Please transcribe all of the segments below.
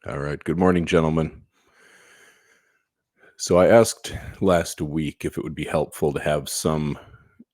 All right. Good morning, gentlemen. So I asked last week if it would be helpful to have some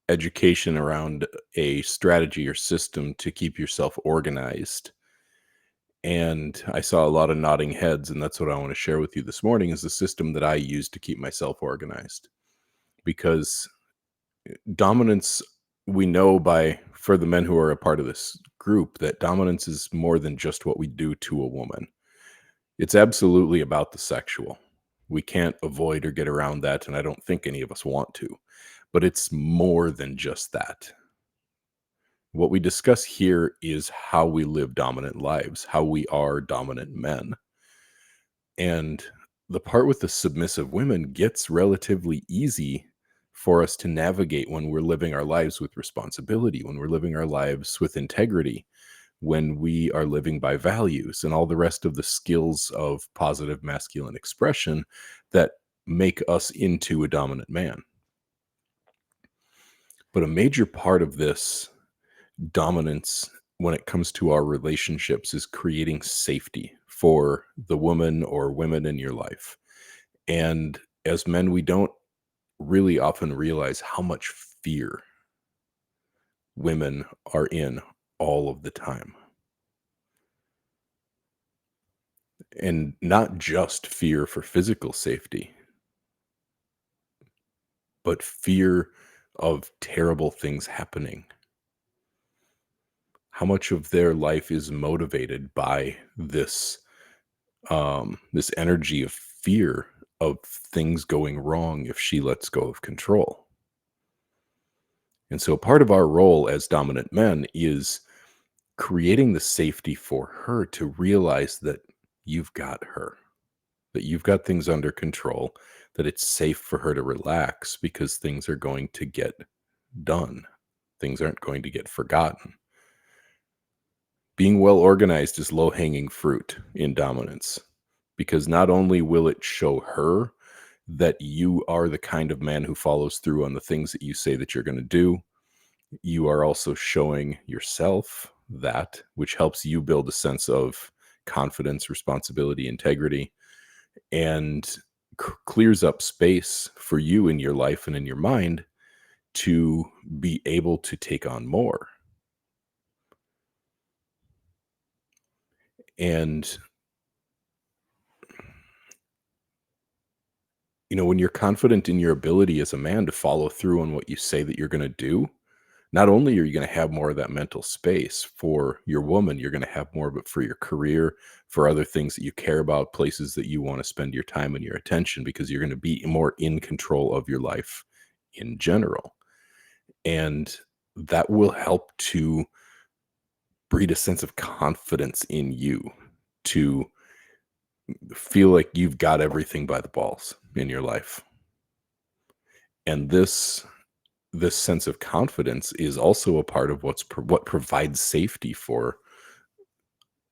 education around a strategy or system to keep yourself organized. And I saw a lot of nodding heads, and that's what I want to share with you this morning is the system that I use to keep myself organized. Because dominance, we know by for the men who are a part of this group that dominance is more than just what we do to a woman. It's absolutely about the sexual. We can't avoid or get around that, and I don't think any of us want to. But it's more than just that. What we discuss here is how we live dominant lives, how we are dominant men. And the part with the submissive women gets relatively easy for us to navigate when we're living our lives with responsibility, when we're living our lives with integrity, when we are living by values and all the rest of the skills of positive masculine expression that make us into a dominant man. But a major part of this dominance when it comes to our relationships is creating safety for the woman or women in your life. And as men, we don't really often realize how much fear women are in all of the time. And not just fear for physical safety, but fear of terrible things happening. How much of their life is motivated by this energy of fear of things going wrong if she lets go of control? And so part of our role as dominant men is creating the safety for her to realize that you've got her, that you've got things under control, that it's safe for her to relax because things are going to get done. Things aren't going to get forgotten. Being well organized is low hanging fruit in dominance because not only will it show her that you are the kind of man who follows through on the things that you say that you're going to do, you are also showing yourself that, which helps you build a sense of confidence, responsibility, integrity, and clears up space for you in your life and in your mind to be able to take on more. And, when you're confident in your ability as a man to follow through on what you say that you're going to do, not only are you going to have more of that mental space for your woman, you're going to have more of it for your career, for other things that you care about, places that you want to spend your time and your attention, because you're going to be more in control of your life in general. And that will help to breed a sense of confidence in you to feel like you've got everything by the balls in your life. And this sense of confidence is also a part of what provides safety for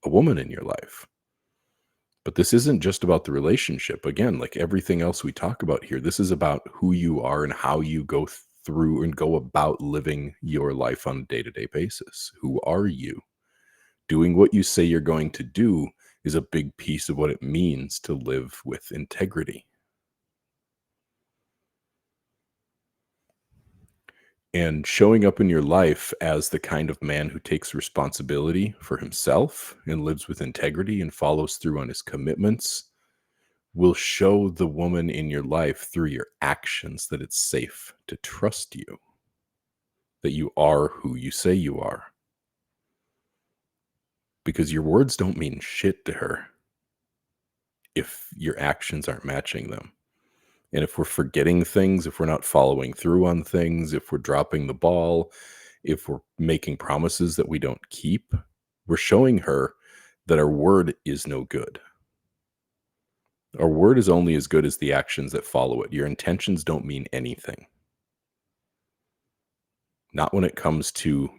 a woman in your life. But this isn't just about the relationship. Again, like everything else we talk about here, this is about who you are and how you go through and go about living your life on a day-to-day basis. Who are you? Doing what you say you're going to do is a big piece of what it means to live with integrity. And showing up in your life as the kind of man who takes responsibility for himself and lives with integrity and follows through on his commitments will show the woman in your life through your actions that it's safe to trust you, that you are who you say you are. Because your words don't mean shit to her if your actions aren't matching them. And if we're forgetting things, if we're not following through on things, if we're dropping the ball, if we're making promises that we don't keep, we're showing her that our word is no good. Our word is only as good as the actions that follow it. Your intentions don't mean anything. Not when it comes to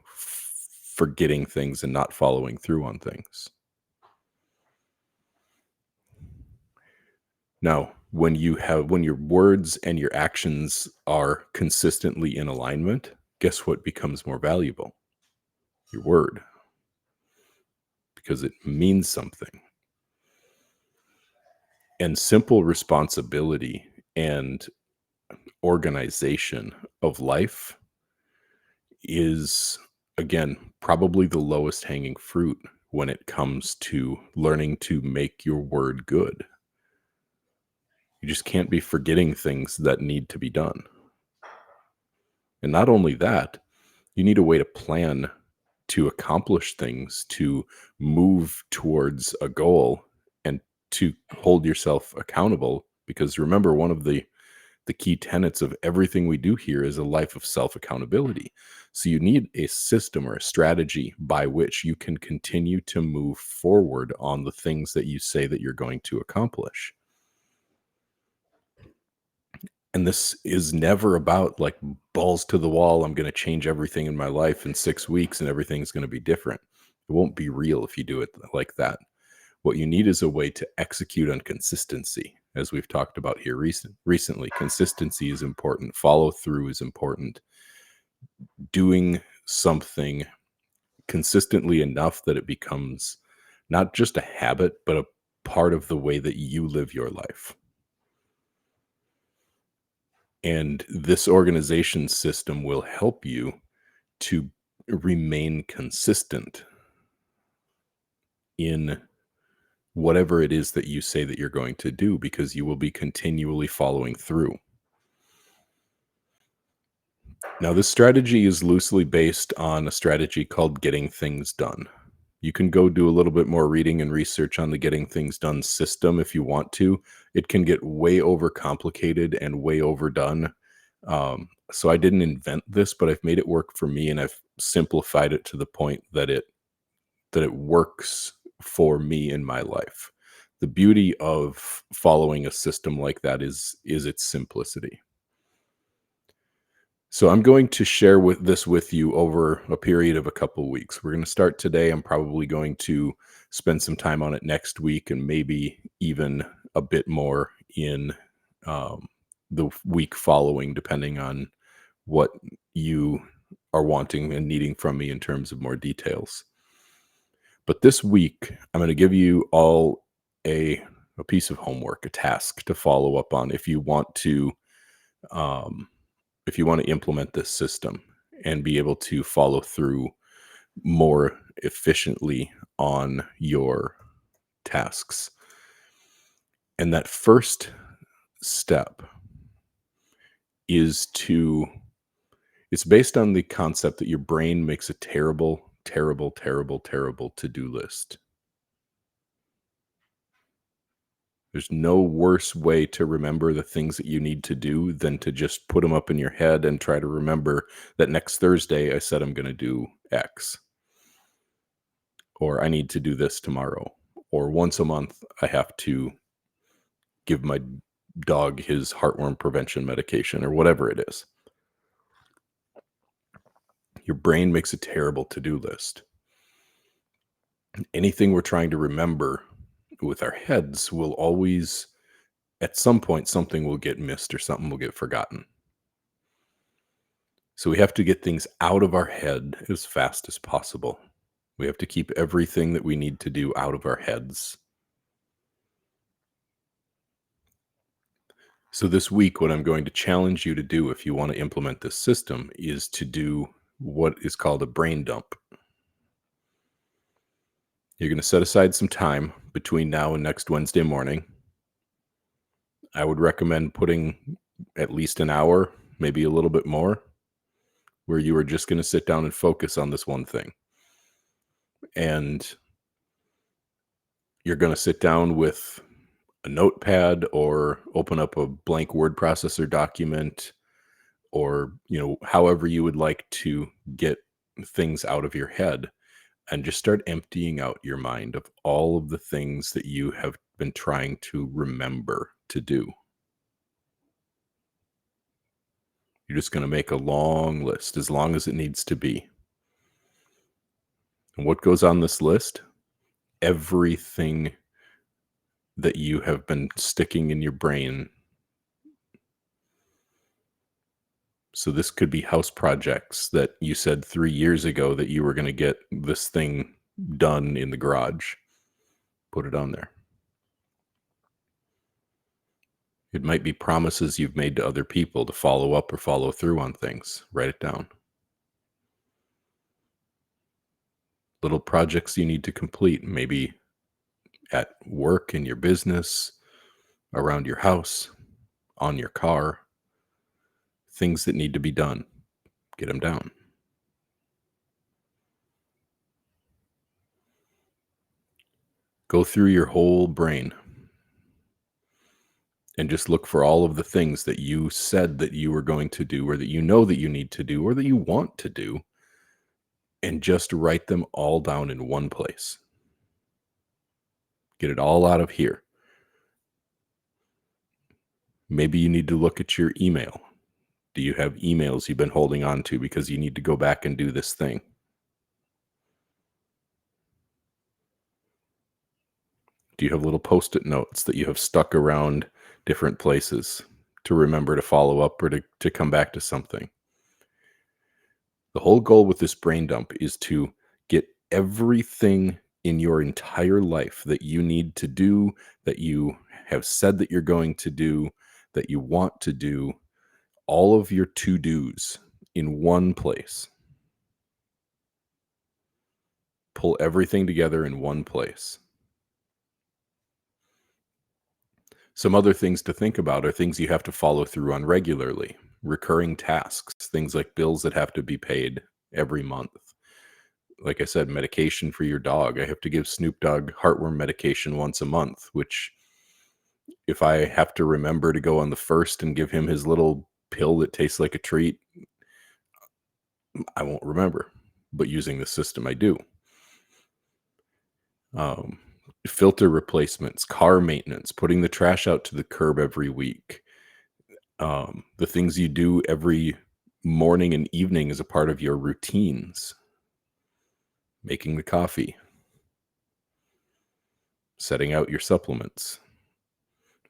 forgetting things and not following through on things. Now, when your words and your actions are consistently in alignment, guess what becomes more valuable? Your word. Because it means something. And simple responsibility and organization of life is, again, probably the lowest hanging fruit when it comes to learning to make your word good. You just can't be forgetting things that need to be done. And not only that, you need a way to plan to accomplish things, to move towards a goal, and to hold yourself accountable. Because remember, one of the key tenets of everything we do here is a life of self accountability. So you need a system or a strategy by which you can continue to move forward on the things that you say that you're going to accomplish. And this is never about like balls to the wall. I'm going to change everything in my life in 6 weeks and everything's going to be different. It won't be real if you do it like that. What you need is a way to execute on consistency, as we've talked about here recently. Consistency is important. Follow through is important. Doing something consistently enough that it becomes not just a habit, but a part of the way that you live your life. And this organization system will help you to remain consistent in whatever it is that you say that you're going to do, because you will be continually following through. Now, this strategy is loosely based on a strategy called getting things done. You can go do a little bit more reading and research on the getting things done system if you want to. It can get way overcomplicated and way overdone. So I didn't invent this, but I've made it work for me, and I've simplified it to the point that it works for me in my life. The beauty of following a system like that is its simplicity. So I'm going to share with you over a period of a couple weeks. We're going to start today. I'm probably going to spend some time on it next week, and maybe even a bit more in the week following, depending on what you are wanting and needing from me in terms of more details. But this week, I'm going to give you all a piece of homework, a task to follow up on um, if you want to implement this system and be able to follow through more efficiently on your tasks. And that first step is it's based on the concept that your brain makes a terrible, terrible, terrible, terrible to-do list. There's no worse way to remember the things that you need to do than to just put them up in your head and try to remember that next Thursday I said I'm going to do X, or I need to do this tomorrow, or once a month I have to give my dog his heartworm prevention medication, or whatever it is. Your brain makes a terrible to-do list. Anything we're trying to remember with our heads will always, at some point, something will get missed or something will get forgotten. So we have to get things out of our head as fast as possible. We have to keep everything that we need to do out of our heads. So this week, what I'm going to challenge you to do if you want to implement this system is to do what is called a brain dump. You're going to set aside some time between now and next Wednesday morning. I would recommend putting at least an hour, maybe a little bit more, where you are just going to sit down and focus on this one thing. And you're going to sit down with a notepad or open up a blank word processor document, or, however you would like to get things out of your head, and just start emptying out your mind of all of the things that you have been trying to remember to do. You're just going to make a long list, as long as it needs to be. And what goes on this list? Everything that you have been sticking in your brain. So this could be house projects that you said 3 years ago that you were going to get this thing done in the garage. Put it on there. It might be promises you've made to other people to follow up or follow through on things. Write it down. Little projects you need to complete, maybe at work, in your business, around your house, on your car, things that need to be done. Get them down. Go through your whole brain and just look for all of the things that you said that you were going to do, or that you know that you need to do, or that you want to do, and just write them all down in one place. Get it all out of here. Maybe you need to look at your email. Do you have emails you've been holding on to because you need to go back and do this thing? Do you have little post-it notes that you have stuck around different places to remember to follow up, or to come back to something? The whole goal with this brain dump is to get everything in your entire life that you need to do, that you have said that you're going to do, that you want to do, all of your to-dos in one place. Pull everything together in one place. Some other things to think about are things you have to follow through on regularly, recurring tasks, things like bills that have to be paid every month. Like I said, medication for your dog. I have to give Snoop Dogg heartworm medication once a month, which, if I have to remember to go on the first and give him his little pill that tastes like a treat, I won't remember. But using the system, I do. Um, Filter replacements, car maintenance, putting the trash out to the curb every week. The things you do every morning and evening as a part of your routines. Making the coffee. Setting out your supplements.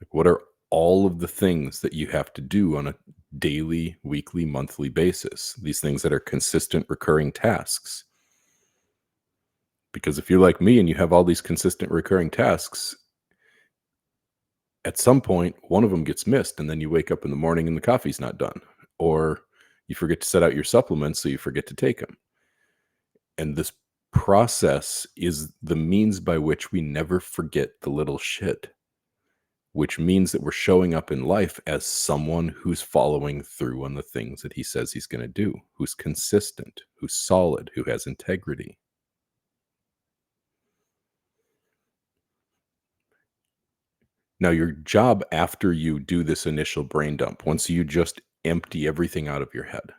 Like, what are all of the things that you have to do on a daily, weekly, monthly basis? These things that are consistent, recurring tasks. Because if you're like me and you have all these consistent, recurring tasks, at some point, one of them gets missed, and then you wake up in the morning and the coffee's not done. Or you forget to set out your supplements, so you forget to take them. And this process is the means by which we never forget the little shit, which means that we're showing up in life as someone who's following through on the things that he says he's going to do, who's consistent, who's solid, who has integrity. Now, your job after you do this initial brain dump, once you just empty everything out of your head,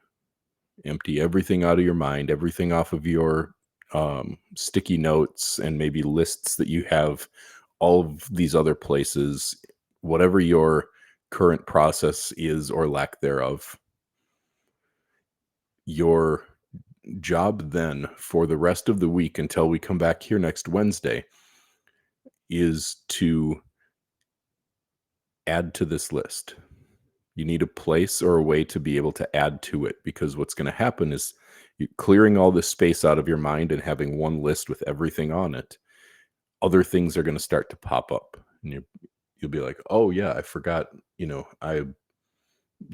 empty everything out of your mind, everything off of your sticky notes and maybe lists that you have, all of these other places, whatever your current process is or lack thereof, your job then for the rest of the week until we come back here next Wednesday is to add to this list. You need a place or a way to be able to add to it, because what's going to happen is you clearing all this space out of your mind and having one list with everything on it. Other things are going to start to pop up, and you'll be like, "Oh yeah, I forgot, I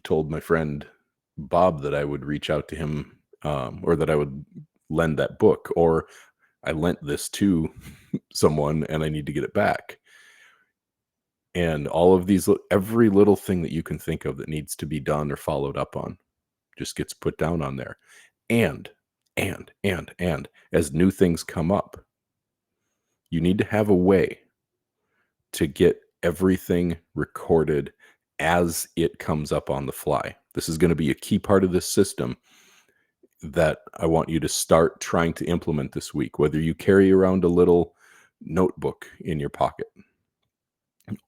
told my friend Bob that I would reach out to him, or that I would lend that book, or I lent this to someone and I need to get it back." And all of these, every little thing that you can think of that needs to be done or followed up on just gets put down on there. And, and as new things come up, you need to have a way to get everything recorded as it comes up on the fly. This is going to be a key part of this system that I want you to start trying to implement this week, whether you carry around a little notebook in your pocket,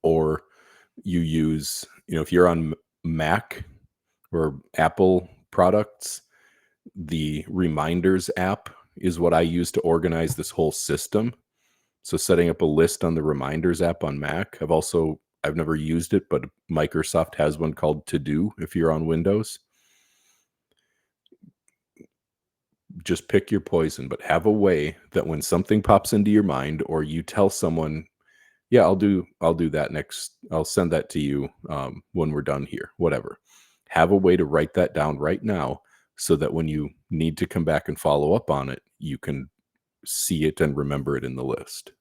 or you use, if you're on Mac or Apple products, the Reminders app is what I use to organize this whole system. So setting up a list on the Reminders app on Mac. I've never used it, but Microsoft has one called To Do if you're on Windows. Just pick your poison, but have a way that when something pops into your mind, or you tell someone, Yeah, I'll do that next. I'll send that to you when we're done here. Whatever. Have a way to write that down right now so that when you need to come back and follow up on it, you can see it and remember it in the list.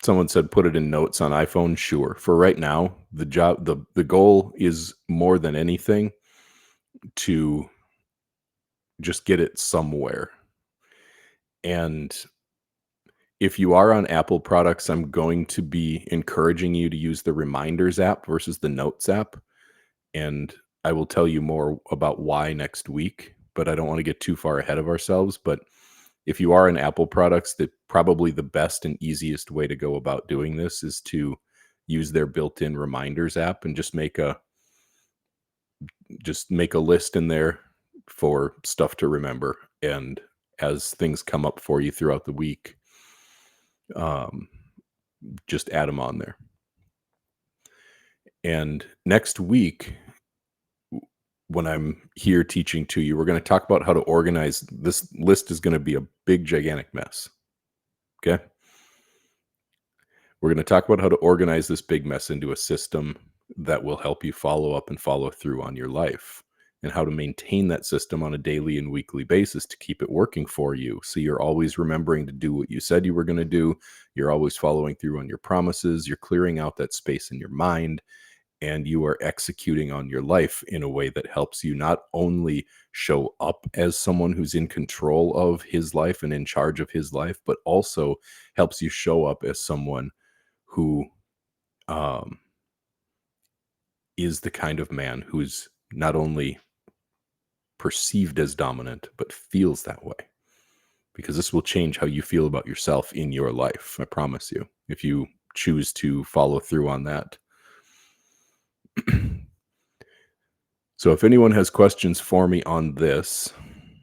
Someone said put it in notes on iPhone. Sure. For right now, the goal is more than anything to just get it somewhere. And if you are on Apple products, I'm going to be encouraging you to use the Reminders app versus the Notes app, and I will tell you more about why next week, but I don't want to get too far ahead of ourselves. But if you are in Apple products, probably the best and easiest way to go about doing this is to use their built-in Reminders app and just make a list in there for stuff to remember, and as things come up for you throughout the week, um, just add them on there. And next week, when I'm here teaching to you, we're going to talk about how to organize. This list is going to be a big, gigantic mess. Okay. We're going to talk about how to organize this big mess into a system that will help you follow up and follow through on your life, and how to maintain that system on a daily and weekly basis to keep it working for you. So you're always remembering to do what you said you were going to do. You're always following through on your promises. You're clearing out that space in your mind, and you are executing on your life in a way that helps you not only show up as someone who's in control of his life and in charge of his life, but also helps you show up as someone who um, is the kind of man who's not only perceived as dominant, but feels that way. Because this will change how you feel about yourself in your life. I promise you, if you choose to follow through on that. So if anyone has questions for me on this,